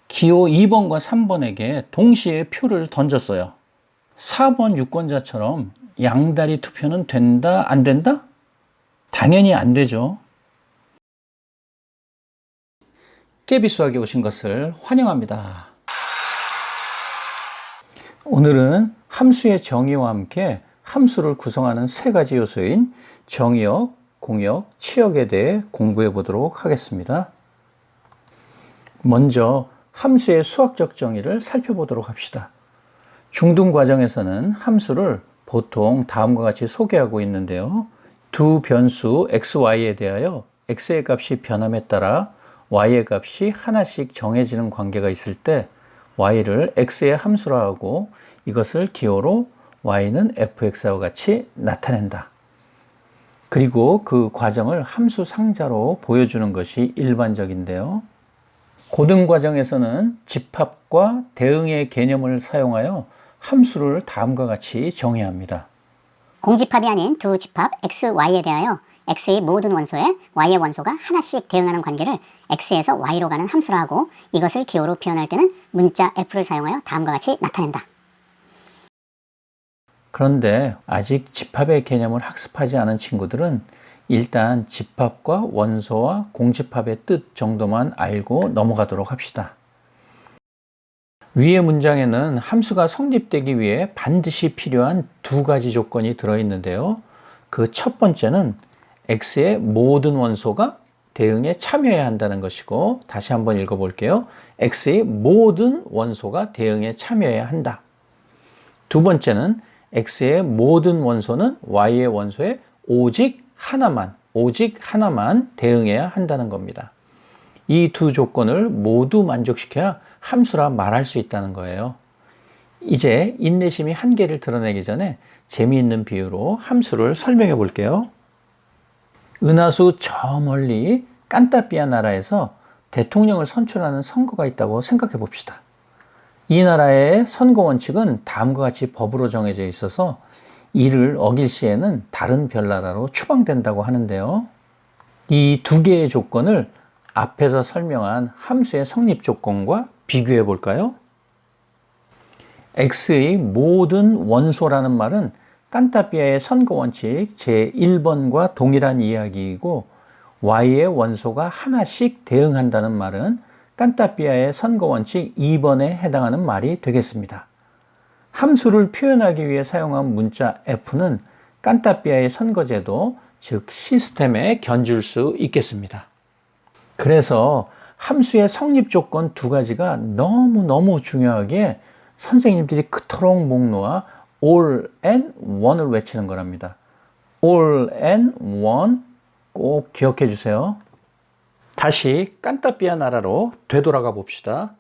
기호 2번과 3번에게 동시에 표를 던졌어요. 4번 유권자처럼 양다리 투표는 된다, 안 된다? 당연히 안 되죠. 깨비수학에 오신 것을 환영합니다. 오늘은 함수의 정의와 함께 함수를 구성하는 세 가지 요소인 정의역, 공역, 치역에 대해 공부해 보도록 하겠습니다. 먼저 함수의 수학적 정의를 살펴보도록 합시다. 중등 과정에서는 함수를 보통 다음과 같이 소개하고 있는데요. 두 변수 x, y에 대하여 x의 값이 변함에 따라 y의 값이 하나씩 정해지는 관계가 있을 때 y를 x의 함수라 하고 이것을 기호로 y는 fx와 같이 나타낸다. 그리고 그 과정을 함수 상자로 보여주는 것이 일반적인데요. 고등 과정에서는 집합과 대응의 개념을 사용하여 함수를 다음과 같이 정의합니다. 공집합이 아닌 두 집합 x, y에 대하여 x의 모든 원소에 y의 원소가 하나씩 대응하는 관계를 x에서 y로 가는 함수라 하고 이것을 기호로 표현할 때는 문자 f를 사용하여 다음과 같이 나타낸다. 그런데 아직 집합의 개념을 학습하지 않은 친구들은 일단 집합과 원소와 공집합의 뜻 정도만 알고 넘어가도록 합시다. 위의 문장에는 함수가 성립되기 위해 반드시 필요한 두 가지 조건이 들어있는데요. 그 첫 번째는 x의 모든 원소가 대응에 참여해야 한다는 것이고, 다시 한번 읽어볼게요. x의 모든 원소가 대응에 참여해야 한다. 두 번째는 x의 모든 원소는 y의 원소에 오직 하나만 대응해야 한다는 겁니다. 이 두 조건을 모두 만족시켜야 함수라 말할 수 있다는 거예요. 이제 인내심이 한계를 드러내기 전에 재미있는 비유로 함수를 설명해 볼게요. 은하수 저 멀리 깐따삐아 나라에서 대통령을 선출하는 선거가 있다고 생각해 봅시다. 이 나라의 선거 원칙은 다음과 같이 법으로 정해져 있어서 이를 어길 시에는 다른 별나라로 추방된다고 하는데요. 이 두 개의 조건을 앞에서 설명한 함수의 성립 조건과 비교해 볼까요? x의 모든 원소라는 말은 깐따삐아의 선거 원칙 제1번과 동일한 이야기이고, y의 원소가 하나씩 대응한다는 말은 깐따삐아의 선거 원칙 2번에 해당하는 말이 되겠습니다. 함수를 표현하기 위해 사용한 문자 f는 깐따삐아의 선거제도, 즉 시스템에 견줄 수 있겠습니다. 그래서 함수의 성립 조건 두 가지가 너무너무 중요하기에 선생님들이 그토록 목 놓아 all and one을 외치는 거랍니다. all and one 꼭 기억해 주세요. 다시 깐따삐아 나라로 되돌아가 봅시다.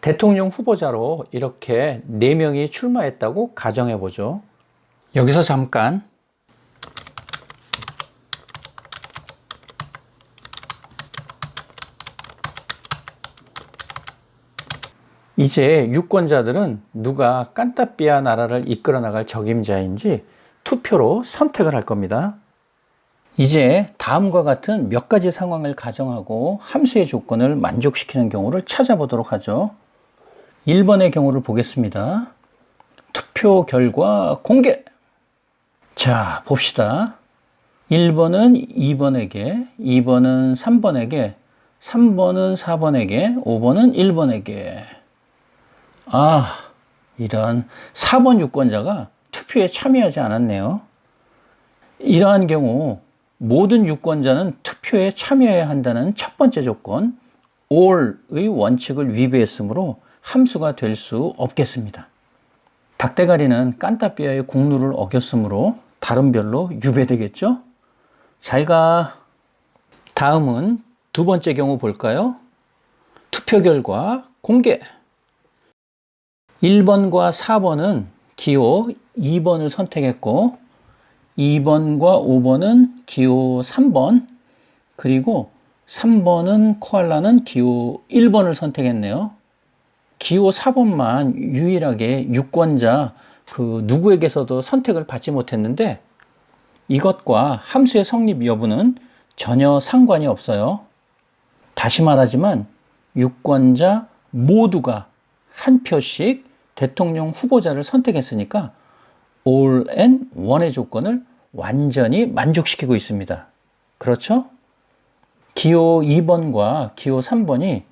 대통령 후보자로 이렇게 4명이 출마했다고 가정해 보죠. 여기서 잠깐 이제 유권자들은 누가 깐따삐아 나라를 이끌어 나갈 적임자인지 투표로 선택을 할 겁니다. 이제 다음과 같은 몇 가지 상황을 가정하고 함수의 조건을 만족시키는 경우를 찾아보도록 하죠. 1번의 경우를 보겠습니다. 투표 결과 공개! 자, 봅시다. 1번은 2번에게, 2번은 3번에게, 3번은 4번에게, 5번은 1번에게. 이런 4번 유권자가 투표에 참여하지 않았네요. 이러한 경우 모든 유권자는 투표에 참여해야 한다는 첫 번째 조건 all의 원칙을 위배했으므로 함수가 될 수 없겠습니다. 닭대가리는 깐따삐아의 국룰을 어겼으므로 다른 별로 유배되겠죠? 잘 가. 다음은 두 번째 경우 볼까요? 투표 결과 공개. 1번과 4번은 기호 2번을 선택했고 2번과 5번은 기호 3번, 그리고 3번은 코알라는 기호 1번을 선택했네요. 기호 4번만 유일하게 유권자 누구에게서도 선택을 받지 못했는데 이것과 함수의 성립 여부는 전혀 상관이 없어요. 다시 말하지만 유권자 모두가 한 표씩 대통령 후보자를 선택했으니까 all and one의 조건을 완전히 만족시키고 있습니다. 그렇죠? 기호 2번과 기호 3번이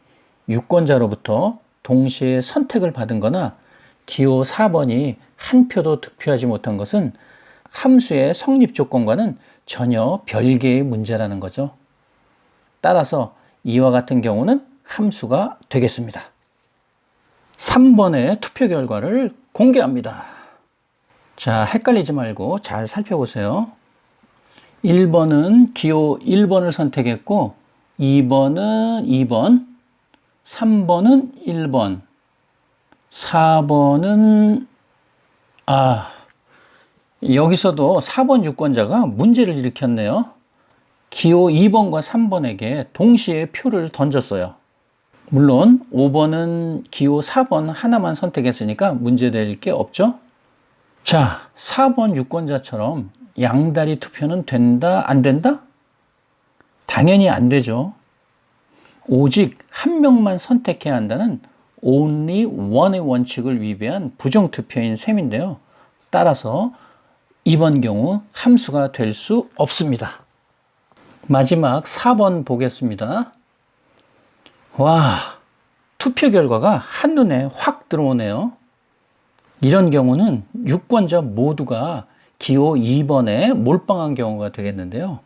유권자로부터 동시에 선택을 받은 거나 기호 4번이 한 표도 득표하지 못한 것은 함수의 성립 조건과는 전혀 별개의 문제라는 거죠. 따라서 이와 같은 경우는 함수가 되겠습니다. 3번의 투표 결과를 공개합니다. 자, 헷갈리지 말고 잘 살펴보세요. 1번은 기호 1번을 선택했고 2번은 2번, 3번은 1번, 4번은 여기서도 4번 유권자가 문제를 일으켰네요. 기호 2번과 3번에게 동시에 표를 던졌어요. 물론 5번은 기호 4번 하나만 선택했으니까 문제될 게 없죠. 자, 4번 유권자처럼 양다리 투표는 된다, 안 된다? 당연히 안 되죠. 오직 한 명만 선택해야 한다는 only one의 원칙을 위배한 부정투표인 셈인데요. 따라서 이번 경우 함수가 될 수 없습니다. 마지막 4번 보겠습니다. 와, 투표 결과가 한눈에 확 들어오네요. 이런 경우는 유권자 모두가 기호 2번에 몰빵한 경우가 되겠는데요.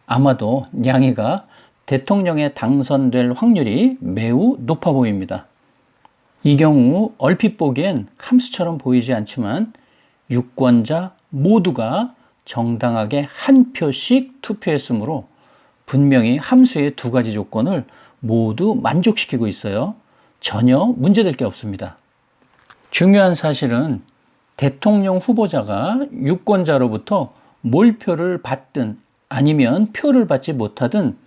아마도 냥이가 대통령에 당선될 확률이 매우 높아 보입니다. 이 경우 얼핏 보기엔 함수처럼 보이지 않지만 유권자 모두가 정당하게 한 표씩 투표했으므로 분명히 함수의 두 가지 조건을 모두 만족시키고 있어요. 전혀 문제될 게 없습니다. 중요한 사실은 대통령 후보자가 유권자로부터 몰표를 받든 아니면 표를 받지 못하든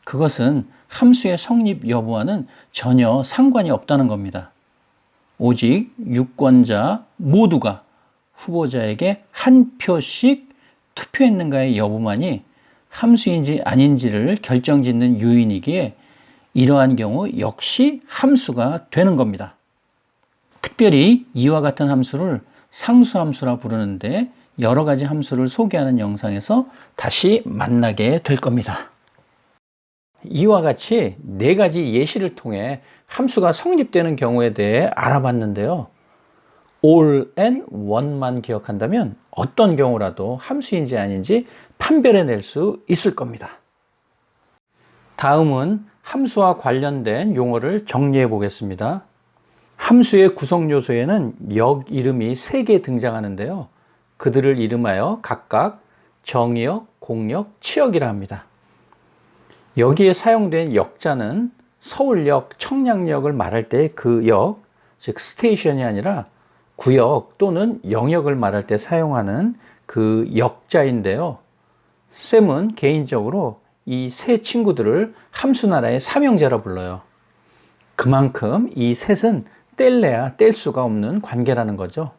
그것은 함수의 성립 여부와는 전혀 상관이 없다는 겁니다. 오직 유권자 모두가 후보자에게 한 표씩 투표했는가의 여부만이 함수인지 아닌지를 결정짓는 요인이기에 이러한 경우 역시 함수가 되는 겁니다. 특별히 이와 같은 함수를 상수함수라 부르는데 여러 가지 함수를 소개하는 영상에서 다시 만나게 될 겁니다. 이와 같이 네 가지 예시를 통해 함수가 성립되는 경우에 대해 알아봤는데요. all and one만 기억한다면 어떤 경우라도 함수인지 아닌지 판별해낼 수 있을 겁니다. 다음은 함수와 관련된 용어를 정리해 보겠습니다. 함수의 구성 요소에는 역 이름이 3개 등장하는데요. 그들을 이름하여 각각 정역, 공역, 치역이라 합니다. 여기에 사용된 역자는 서울역, 청량역을 말할 때 그 역, 즉 스테이션이 아니라 구역 또는 영역을 말할 때 사용하는 그 역자인데요. 쌤은 개인적으로 이 세 친구들을 함수나라의 삼형제라 불러요. 그만큼 이 셋은 뗄래야 뗄 수가 없는 관계라는 거죠.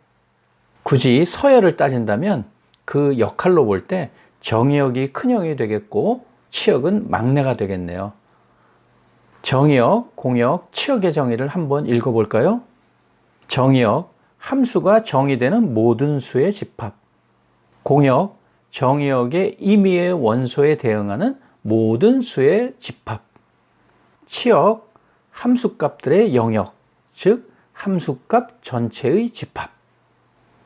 굳이 서열을 따진다면 그 역할로 볼 때 정의역이 큰형이 되겠고 치역은 막내가 되겠네요. 정의역, 공역, 치역의 정의를 한번 읽어볼까요? 정의역, 함수가 정의되는 모든 수의 집합. 공역, 정의역의 임의의 원소에 대응하는 모든 수의 집합. 치역, 함수값들의 영역, 즉 함수값 전체의 집합.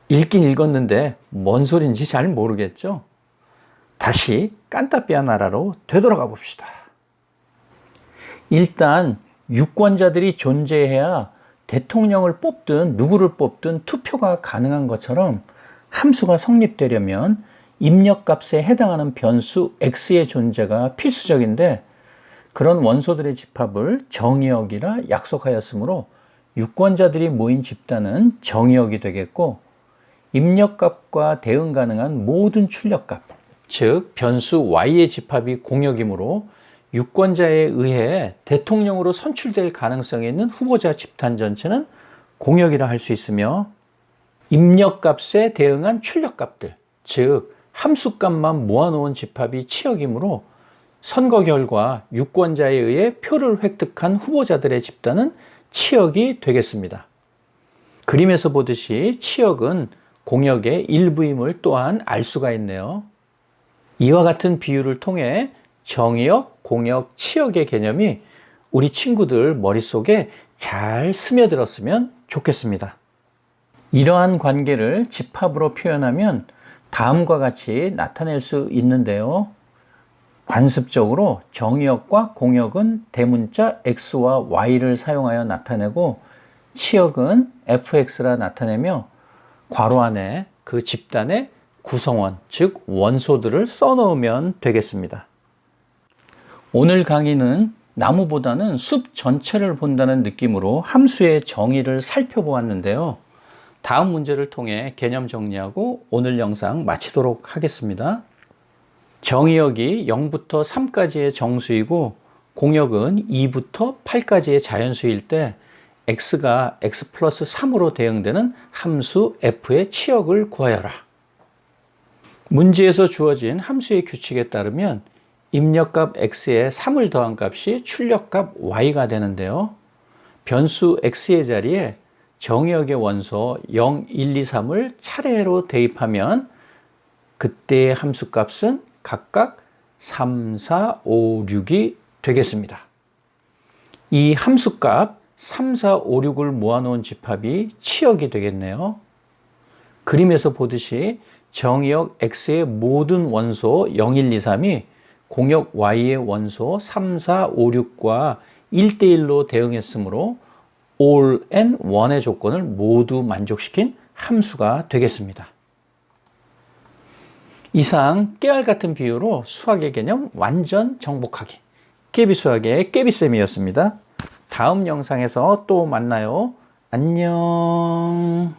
읽긴 읽었는데 뭔 소린지 잘 모르겠죠? 다시 깐따삐아 나라로 되돌아가 봅시다. 일단 유권자들이 존재해야 대통령을 뽑든 누구를 뽑든 투표가 가능한 것처럼 함수가 성립되려면 입력값에 해당하는 변수 x의 존재가 필수적인데 그런 원소들의 집합을 정의역이라 약속하였으므로 유권자들이 모인 집단은 정의역이 되겠고 입력값과 대응 가능한 모든 출력값, 즉 변수 y의 집합이 공역이므로 유권자에 의해 대통령으로 선출될 가능성이 있는 후보자 집단 전체는 공역이라 할 수 있으며 입력값에 대응한 출력값들, 즉 함수값만 모아놓은 집합이 치역이므로 선거 결과 유권자에 의해 표를 획득한 후보자들의 집단은 치역이 되겠습니다. 그림에서 보듯이 치역은 공역의 일부임을 또한 알 수가 있네요. 이와 같은 비유를 통해 정의역, 공역, 치역의 개념이 우리 친구들 머릿속에 잘 스며들었으면 좋겠습니다. 이러한 관계를 집합으로 표현하면 다음과 같이 나타낼 수 있는데요. 관습적으로 정의역과 공역은 대문자 x와 y를 사용하여 나타내고 치역은 fx라 나타내며 괄호 안에 그 집단의 구성원, 즉 원소들을 써놓으면 되겠습니다. 오늘 강의는 나무보다는 숲 전체를 본다는 느낌으로 함수의 정의를 살펴보았는데요. 다음 문제를 통해 개념 정리하고 오늘 영상 마치도록 하겠습니다. 정의역이 0부터 3까지의 정수이고 공역은 2부터 8까지의 자연수일 때 x가 x 플러스 3으로 대응되는 함수 f의 치역을 구하여라. 문제에서 주어진 함수의 규칙에 따르면 입력값 x에 3을 더한 값이 출력값 y가 되는데요. 변수 x의 자리에 정의역의 원소 0, 1, 2, 3을 차례로 대입하면 그때의 함수값은 각각 3, 4, 5, 6이 되겠습니다. 이 함수값 3, 4, 5, 6을 모아놓은 집합이 치역이 되겠네요. 그림에서 보듯이 정의역 x의 모든 원소 0, 1, 2, 3이 공역 y의 원소 3, 4, 5, 6과 1대1로 대응했으므로 all and one의 조건을 모두 만족시킨 함수가 되겠습니다. 이상 깨알 같은 비유로 수학의 개념 완전 정복하기. 깨비수학의 깨비쌤이었습니다. 다음 영상에서 또 만나요. 안녕.